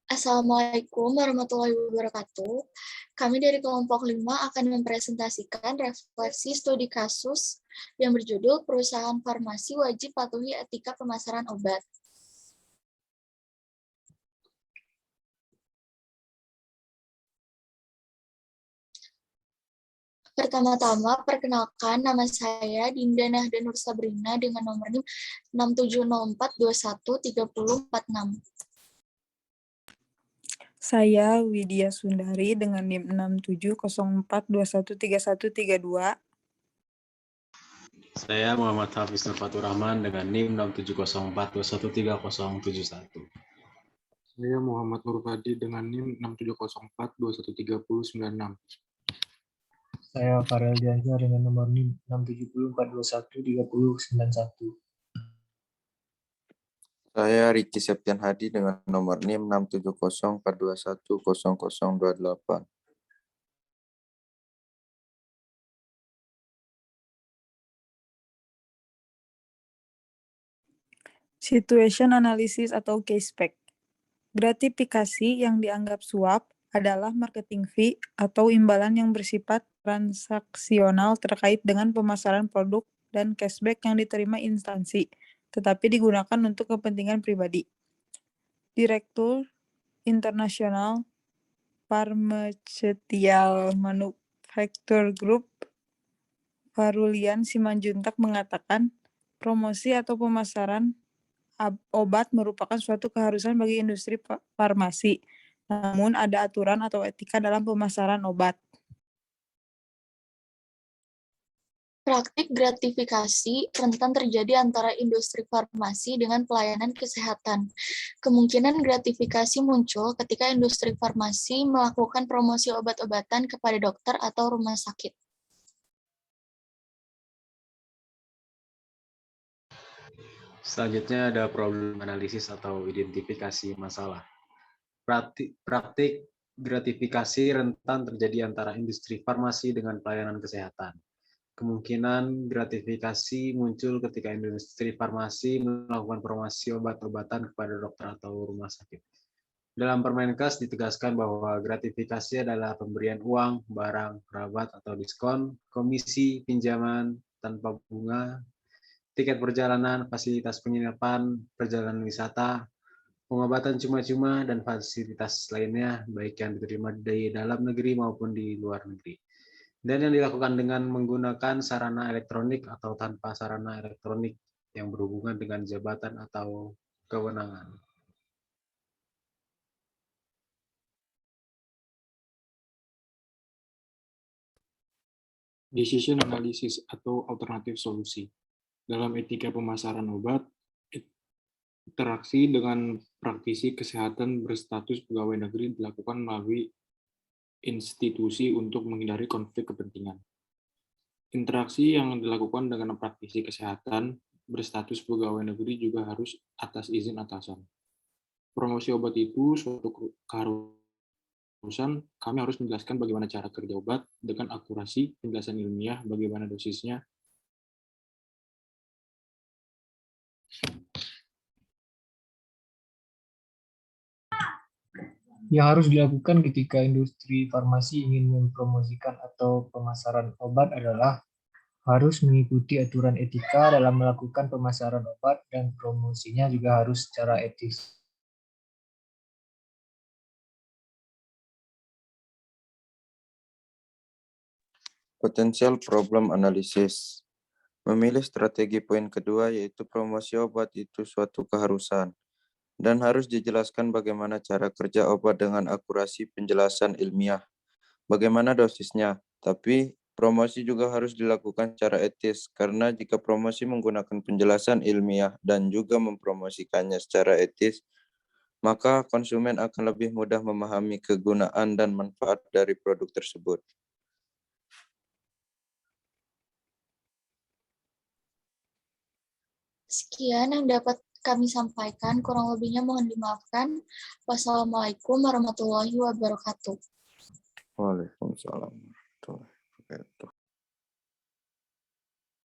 Assalamualaikum warahmatullahi wabarakatuh. Kami dari kelompok 5 akan mempresentasikan refleksi studi kasus yang berjudul Perusahaan Farmasi Wajib Patuhi Etika Pemasaran Obat. Pertama-tama, perkenalkan, nama saya Dinda Nahda Nur Sabrina dengan nomor NIM 6704213046. Saya Widya Sundari dengan NIM 6704213132. Saya Muhammad Hafiz Fatur Rahman dengan NIM 6704213071. Saya Muhammad Nur Fadi dengan NIM 6704213096. Saya Farel Diansyah dengan nomor NIM 674213091. Saya Riki Septian Hadi dengan nomor NIM 67042100028. Situation analysis atau case pack. Gratifikasi yang dianggap suap adalah marketing fee atau imbalan yang bersifat transaksional terkait dengan pemasaran produk dan cashback yang diterima instansi, tetapi digunakan untuk kepentingan pribadi. Direktur International Pharmaceutical Manufacturer Group, Farulian Simanjuntak mengatakan, promosi atau pemasaran obat merupakan suatu keharusan bagi industri farmasi. Namun ada aturan atau etika dalam pemasaran obat. Praktik gratifikasi rentan terjadi antara industri farmasi dengan pelayanan kesehatan. Kemungkinan gratifikasi muncul ketika industri farmasi melakukan promosi obat-obatan kepada dokter atau rumah sakit. Selanjutnya ada problem analisis atau identifikasi masalah. Praktik gratifikasi rentan terjadi antara industri farmasi dengan pelayanan kesehatan. Kemungkinan gratifikasi muncul ketika industri farmasi melakukan promosi obat-obatan kepada dokter atau rumah sakit. Dalam Permenkes ditegaskan bahwa gratifikasi adalah pemberian uang, barang, rabat atau diskon, komisi, pinjaman tanpa bunga, tiket perjalanan, fasilitas penginapan, perjalanan wisata, pengobatan cuma-cuma, dan fasilitas lainnya, baik yang diterima di dalam negeri maupun di luar negeri. Dan yang dilakukan dengan menggunakan sarana elektronik atau tanpa sarana elektronik yang berhubungan dengan jabatan atau kewenangan. Decision analysis atau alternatif solusi. Dalam etika pemasaran obat, interaksi dengan praktisi kesehatan berstatus pegawai negeri dilakukan melalui institusi untuk menghindari konflik kepentingan. Interaksi yang dilakukan dengan praktisi kesehatan berstatus pegawai negeri juga harus atas izin atasan. Promosi obat itu suatu keharusan, kami harus menjelaskan bagaimana cara kerja obat dengan akurasi, penjelasan ilmiah, bagaimana dosisnya, Yang harus dilakukan ketika industri farmasi ingin mempromosikan atau pemasaran obat adalah harus mengikuti aturan etika dalam melakukan pemasaran obat dan promosinya juga harus secara etis. Potential problem analysis. Memilih strategi poin kedua yaitu promosi obat itu suatu keharusan dan harus dijelaskan bagaimana cara kerja obat dengan akurasi penjelasan ilmiah, bagaimana dosisnya, tapi promosi juga harus dilakukan secara etis karena jika promosi menggunakan penjelasan ilmiah dan juga mempromosikannya secara etis, maka konsumen akan lebih mudah memahami kegunaan dan manfaat dari produk tersebut. Sekian yang dapat kami sampaikan, kurang lebihnya mohon dimaafkan. Wassalamualaikum warahmatullahi wabarakatuh. Waalaikumsalam.